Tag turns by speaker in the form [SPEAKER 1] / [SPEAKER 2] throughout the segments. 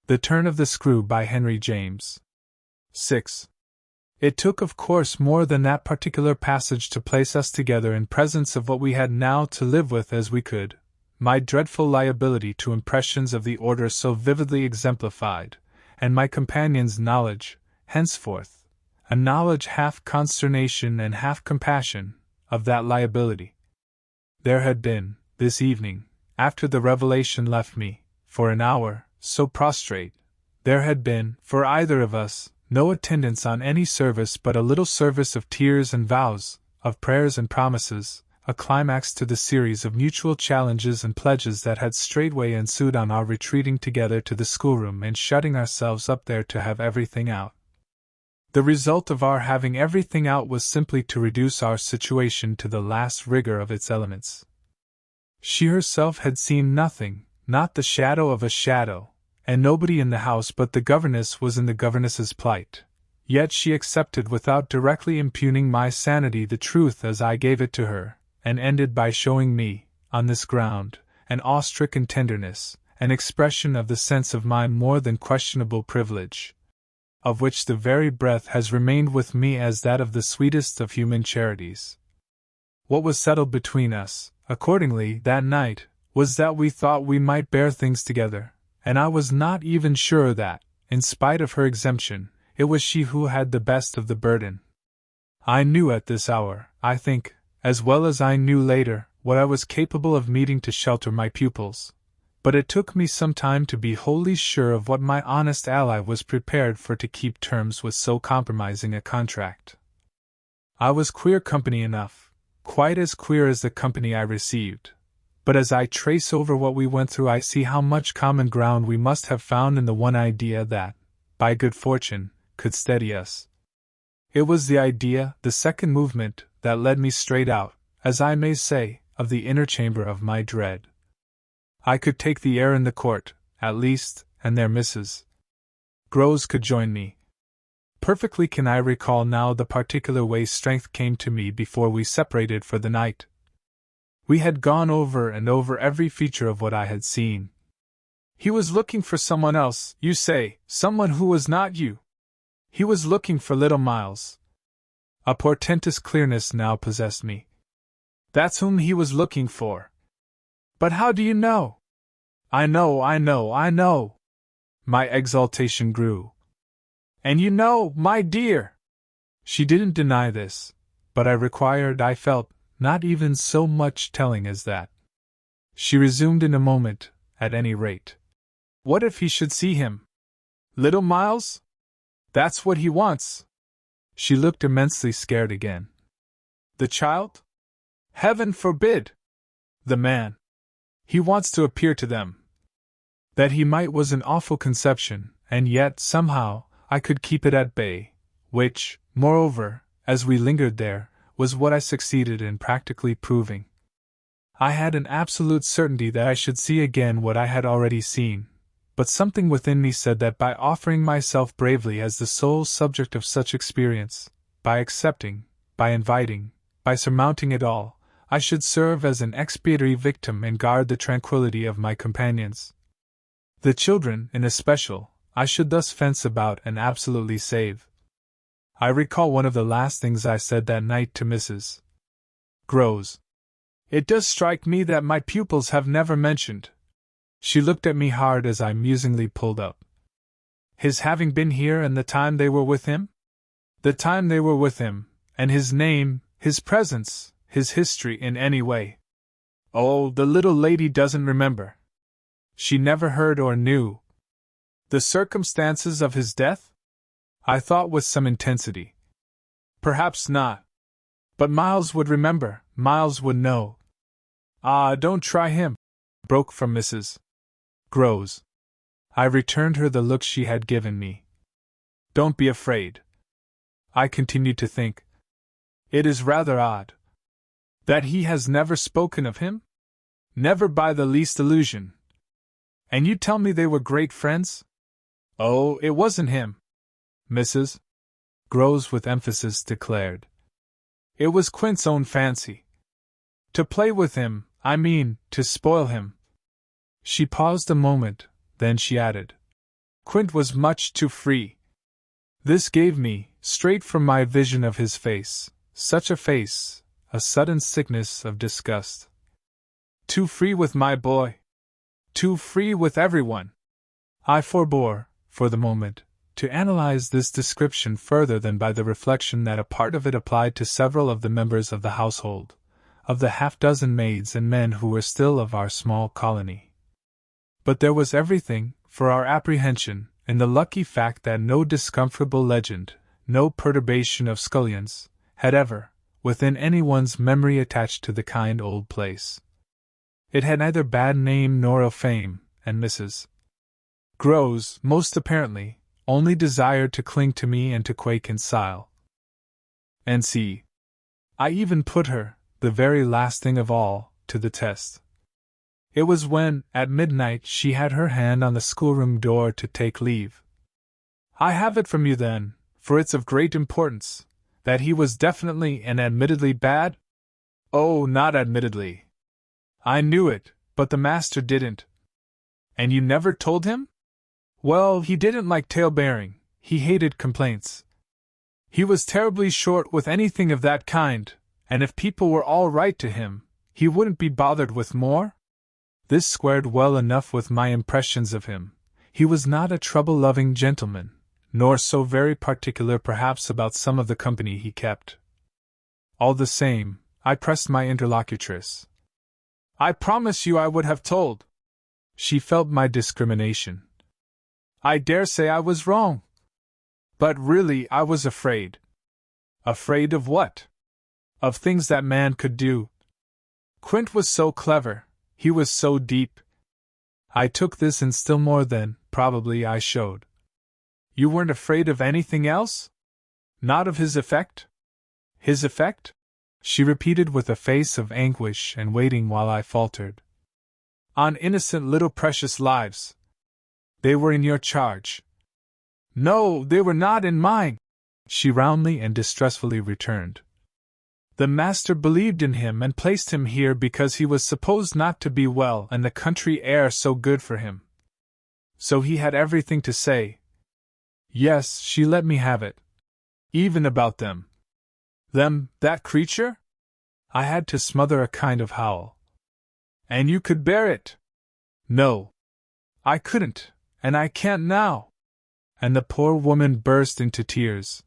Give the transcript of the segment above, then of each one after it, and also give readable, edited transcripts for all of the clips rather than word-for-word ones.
[SPEAKER 1] The Turn of the Screw by Henry James. 6. It took, of course, more than that particular passage to place us together in presence of what we had now to live with as we could, my dreadful liability to impressions of the order so vividly exemplified, and my companion's knowledge, henceforth, a knowledge half consternation and half compassion, of that liability. There had been, this evening, after the revelation left me, for an hour, so prostrate, there had been, for either of us, no attendance on any service but a little service of tears and vows, of prayers and promises, a climax to the series of mutual challenges and pledges that had straightway ensued on our retreating together to the schoolroom and shutting ourselves up there to have everything out. The result of our having everything out was simply to reduce our situation to the last rigor of its elements. She herself had seen nothing, not the shadow of a shadow, and nobody in the house but the governess was in the governess's plight. Yet she accepted without directly impugning my sanity the truth as I gave it to her, and ended by showing me, on this ground, an awe-stricken tenderness, an expression of the sense of my more than questionable privilege, of which the very breath has remained with me as that of the sweetest of human charities. What was settled between us, accordingly, that night, was that we thought we might bear things together, and I was not even sure that, in spite of her exemption, it was she who had the best of the burden. I knew at this hour, I think, as well as I knew later, what I was capable of meeting to shelter my pupils, but it took me some time to be wholly sure of what my honest ally was prepared for to keep terms with so compromising a contract. I was queer company enough, quite as queer as the company I received. But as I trace over what we went through, I see how much common ground we must have found in the one idea that, by good fortune, could steady us. It was the idea, the second movement, that led me straight out, as I may say, of the inner chamber of my dread. I could take the air in the court, at least, and there Mrs. Groves could join me. Perfectly can I recall now the particular way strength came to me before we separated for the night. We had gone over and over every feature of what I had seen. He was looking for someone else, you say, someone who was not you. He was looking for little Miles. A portentous clearness now possessed me. That's whom he was looking for. But how do you know? I know. My exultation grew. And you know, my dear! She didn't deny this, but I felt, not even so much telling as that. She resumed in a moment, at any rate. What if he should see him? Little Miles? That's what he wants. She looked immensely scared again. The child? Heaven forbid! The man. He wants to appear to them. That he might was an awful conception, and yet, somehow, I could keep it at bay, which, moreover, as we lingered there, was what I succeeded in practically proving. I had an absolute certainty that I should see again what I had already seen, but something within me said that by offering myself bravely as the sole subject of such experience, by accepting, by inviting, by surmounting it all, I should serve as an expiatory victim and guard the tranquillity of my companions. The children, in especial, I should thus fence about and absolutely save. I recall one of the last things I said that night to Mrs. Groves. It does strike me that my pupils have never mentioned. She looked at me hard as I musingly pulled up. His having been here and the time they were with him? The time they were with him, and his name, his presence, his history in any way. Oh, the little lady doesn't remember. She never heard or knew. The circumstances of his death? I thought with some intensity. Perhaps not. But Miles would remember, Miles would know. Ah, don't try him, broke from Mrs. Groves. I returned her the look she had given me. Don't be afraid. I continued to think. It is rather odd. That he has never spoken of him? Never by the least allusion. And you tell me they were great friends? Oh, it wasn't him. Mrs. Groves with emphasis declared. It was Quint's own fancy. To play with him, I mean, to spoil him. She paused a moment, then she added. Quint was much too free. This gave me, straight from my vision of his face, such a face, a sudden sickness of disgust. Too free with my boy. Too free with everyone. I forbore, for the moment, to analyze this description further than by the reflection that a part of it applied to several of the members of the household, of the half-dozen maids and men who were still of our small colony. But there was everything, for our apprehension, in the lucky fact that no discomfortable legend, no perturbation of scullions, had ever, within anyone's memory attached to the kind old place. It had neither bad name nor ill fame, and Mrs. Groves, most apparently, only desired to cling to me and to quake in style. And see, I even put her, the very last thing of all, to the test. It was when, at midnight, she had her hand on the schoolroom door to take leave. I have it from you then, for it's of great importance, that he was definitely and admittedly bad? Oh, not admittedly. I knew it, but the master didn't. And you never told him? Well, he didn't like tale-bearing, he hated complaints. He was terribly short with anything of that kind, and if people were all right to him, he wouldn't be bothered with more? This squared well enough with my impressions of him. He was not a trouble-loving gentleman, nor so very particular perhaps about some of the company he kept. All the same, I pressed my interlocutress. I promise you I would have told. She felt my discrimination. I dare say I was wrong. But really I was afraid. Afraid of what? Of things that man could do. Quint was so clever. He was so deep. I took this and still more than, probably, I showed. You weren't afraid of anything else? Not of his effect? His effect? She repeated with a face of anguish and waiting while I faltered. On innocent little precious lives. They were in your charge. No, they were not in mine, she roundly and distressfully returned. The master believed in him and placed him here because he was supposed not to be well and the country air so good for him. So he had everything to say. Yes, she let me have it. Even about them. Them, that creature? I had to smother a kind of howl. And you could bear it? No. I couldn't, and I can't now. And the poor woman burst into tears.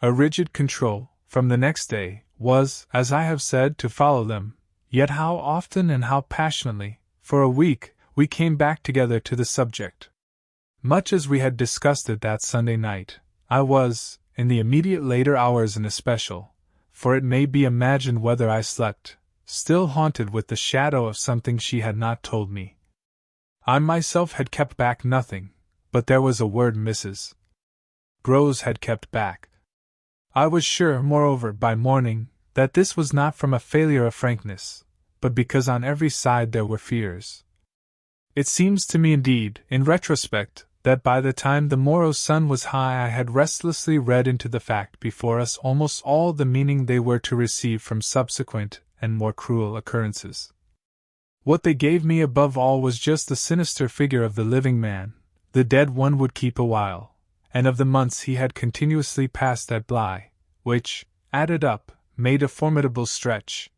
[SPEAKER 1] A rigid control, from the next day, was, as I have said, to follow them, yet how often and how passionately, for a week, we came back together to the subject. Much as we had discussed it that Sunday night, I was, in the immediate later hours in especial, for it may be imagined whether I slept, still haunted with the shadow of something she had not told me. I myself had kept back nothing, but there was a word Mrs. Groves had kept back. I was sure, moreover, by morning, that this was not from a failure of frankness, but because on every side there were fears. It seems to me indeed, in retrospect, that by the time the morrow's sun was high I had restlessly read into the fact before us almost all the meaning they were to receive from subsequent and more cruel occurrences. What they gave me above all was just the sinister figure of the living man, the dead one would keep a while, and of the months he had continuously passed at Bly, which, added up, made a formidable stretch.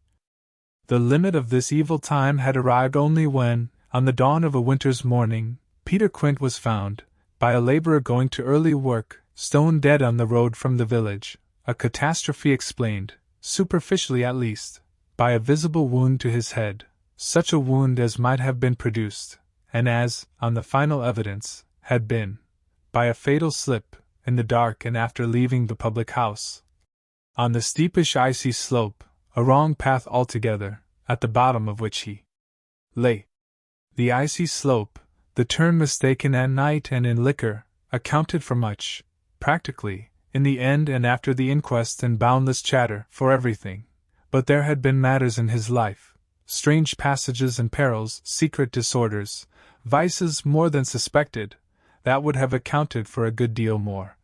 [SPEAKER 1] The limit of this evil time had arrived only when, on the dawn of a winter's morning, Peter Quint was found, by a laborer going to early work, stone dead on the road from the village, a catastrophe explained, superficially at least, by a visible wound to his head, such a wound as might have been produced, and as, on the final evidence, had been, by a fatal slip, in the dark and after leaving the public house. On the steepish icy slope, a wrong path altogether, at the bottom of which he lay. The icy slope, the turn mistaken at night and in liquor, accounted for much, practically, in the end and after the inquest and boundless chatter, for everything. But there had been matters in his life, strange passages and perils, secret disorders, vices more than suspected, that would have accounted for a good deal more.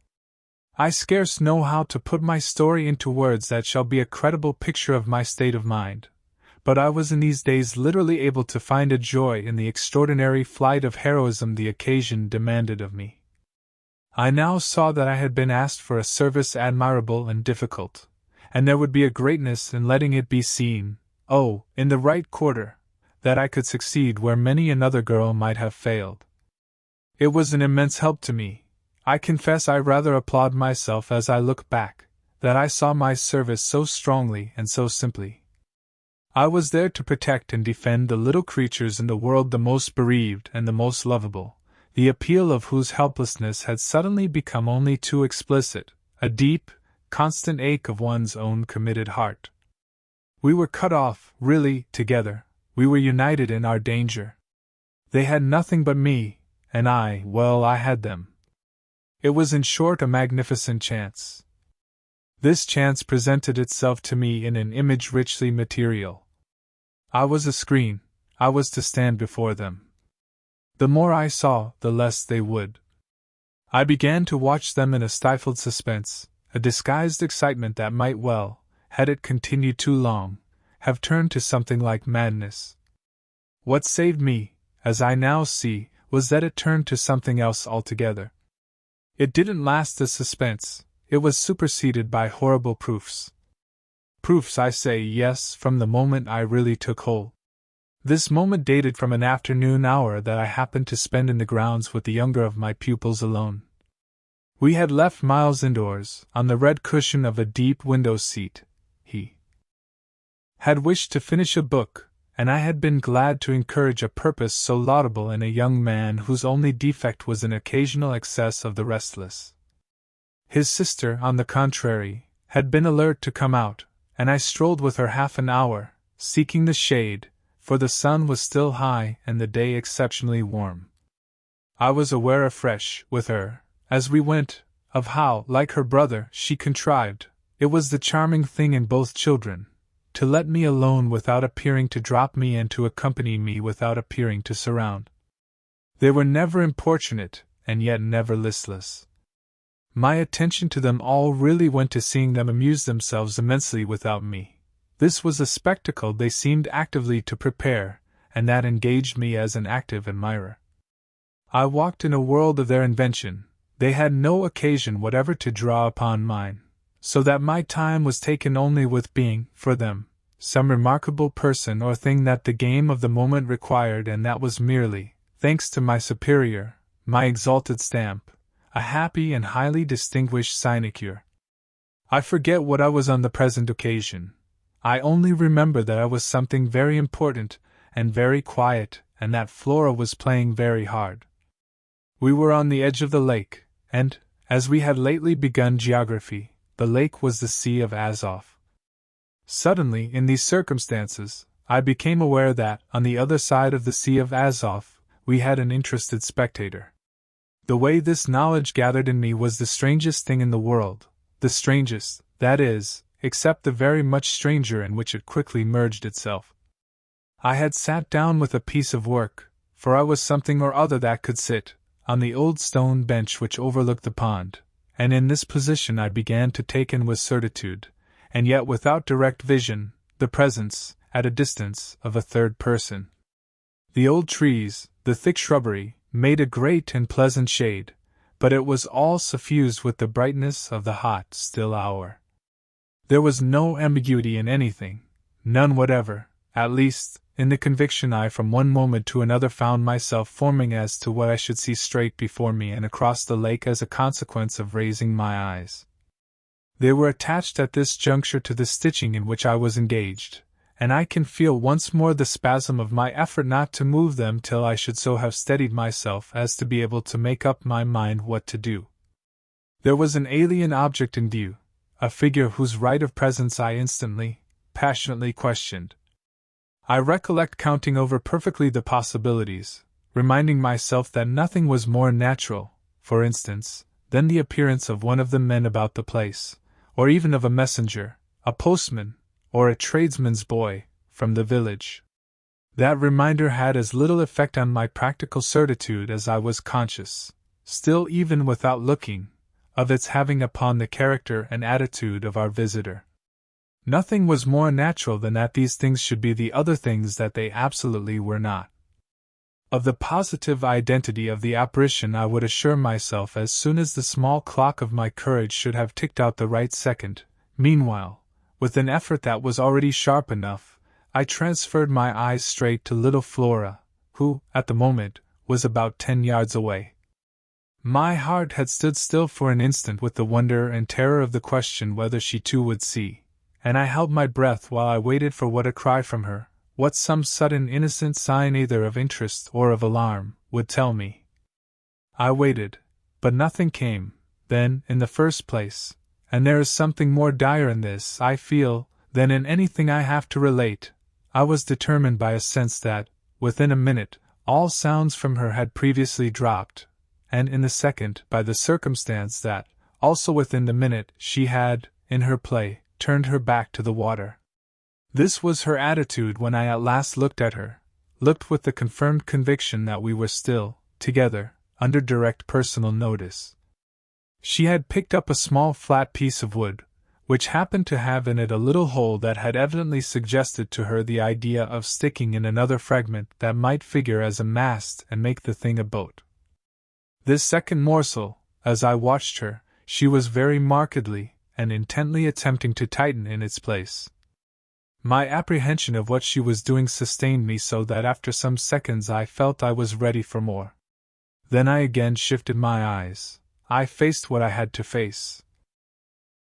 [SPEAKER 1] I scarce know how to put my story into words that shall be a credible picture of my state of mind, but I was in these days literally able to find a joy in the extraordinary flight of heroism the occasion demanded of me. I now saw that I had been asked for a service admirable and difficult, and there would be a greatness in letting it be seen, oh, in the right quarter, that I could succeed where many another girl might have failed. It was an immense help to me. I confess I rather applaud myself as I look back, that I saw my service so strongly and so simply. I was there to protect and defend the little creatures in the world the most bereaved and the most lovable, the appeal of whose helplessness had suddenly become only too explicit, a deep, constant ache of one's own committed heart. We were cut off, really, together, we were united in our danger. They had nothing but me, and I had them. It was in short a magnificent chance. This chance presented itself to me in an image richly material. I was a screen, I was to stand before them. The more I saw, the less they would. I began to watch them in a stifled suspense, a disguised excitement that might well, had it continued too long, have turned to something like madness. What saved me, as I now see, was that it turned to something else altogether. It didn't last as suspense, it was superseded by horrible proofs. Proofs, I say, yes, from the moment I really took hold. This moment dated from an afternoon hour that I happened to spend in the grounds with the younger of my pupils alone. We had left Miles indoors, on the red cushion of a deep window seat. He had wished to finish a book, and I had been glad to encourage a purpose so laudable in a young man whose only defect was an occasional excess of the restless. His sister, on the contrary, had been alert to come out, and I strolled with her half an hour, seeking the shade, for the sun was still high and the day exceptionally warm. I was aware afresh, with her, as we went, of how, like her brother, she contrived, it was the charming thing in both children, to let me alone without appearing to drop me and to accompany me without appearing to surround. They were never importunate, and yet never listless. My attention to them all really went to seeing them amuse themselves immensely without me. This was a spectacle they seemed actively to prepare, and that engaged me as an active admirer. I walked in a world of their invention, they had no occasion whatever to draw upon mine, so that my time was taken only with being, for them, some remarkable person or thing that the game of the moment required, and that was merely, thanks to my superior, my exalted stamp, a happy and highly distinguished sinecure. I forget what I was on the present occasion. I only remember that I was something very important, and very quiet, and that Flora was playing very hard. We were on the edge of the lake, and, as we had lately begun geography, the lake was the Sea of Azov. Suddenly, in these circumstances, I became aware that, on the other side of the Sea of Azov, we had an interested spectator. The way this knowledge gathered in me was the strangest thing in the world, the strangest, that is, except the very much stranger in which it quickly merged itself. I had sat down with a piece of work, for I was something or other that could sit, on the old stone bench which overlooked the pond, and in this position I began to take in with certitude, and yet without direct vision, the presence, at a distance, of a third person. The old trees, the thick shrubbery, made a great and pleasant shade, but it was all suffused with the brightness of the hot, still hour. There was no ambiguity in anything, none whatever, at least, in the conviction I from one moment to another found myself forming as to what I should see straight before me and across the lake as a consequence of raising my eyes. They were attached at this juncture to the stitching in which I was engaged, and I can feel once more the spasm of my effort not to move them till I should so have steadied myself as to be able to make up my mind what to do. There was an alien object in view, a figure whose right of presence I instantly, passionately questioned. I recollect counting over perfectly the possibilities, reminding myself that nothing was more natural, for instance, than the appearance of one of the men about the place, or even of a messenger, a postman, or a tradesman's boy, from the village. That reminder had as little effect on my practical certitude as I was conscious, still even without looking, of its having upon the character and attitude of our visitor. Nothing was more natural than that these things should be the other things that they absolutely were not. Of the positive identity of the apparition I would assure myself as soon as the small clock of my courage should have ticked out the right second. Meanwhile, with an effort that was already sharp enough, I transferred my eyes straight to little Flora, who, at the moment, was about 10 yards away. My heart had stood still for an instant with the wonder and terror of the question whether she too would see, and I held my breath while I waited for what a cry from her, what some sudden innocent sign either of interest or of alarm, would tell me. I waited, but nothing came. Then, in the first place, and there is something more dire in this, I feel, than in anything I have to relate, I was determined by a sense that, within a minute, all sounds from her had previously dropped, and in the second, by the circumstance that, also within the minute, she had, in her play, turned her back to the water. This was her attitude when I at last looked at her, looked with the confirmed conviction that we were still, together, under direct personal notice. She had picked up a small flat piece of wood, which happened to have in it a little hole that had evidently suggested to her the idea of sticking in another fragment that might figure as a mast and make the thing a boat. This second morsel, as I watched her, she was very markedly and intently attempting to tighten in its place. My apprehension of what she was doing sustained me so that after some seconds I felt I was ready for more. Then I again shifted my eyes. I faced what I had to face.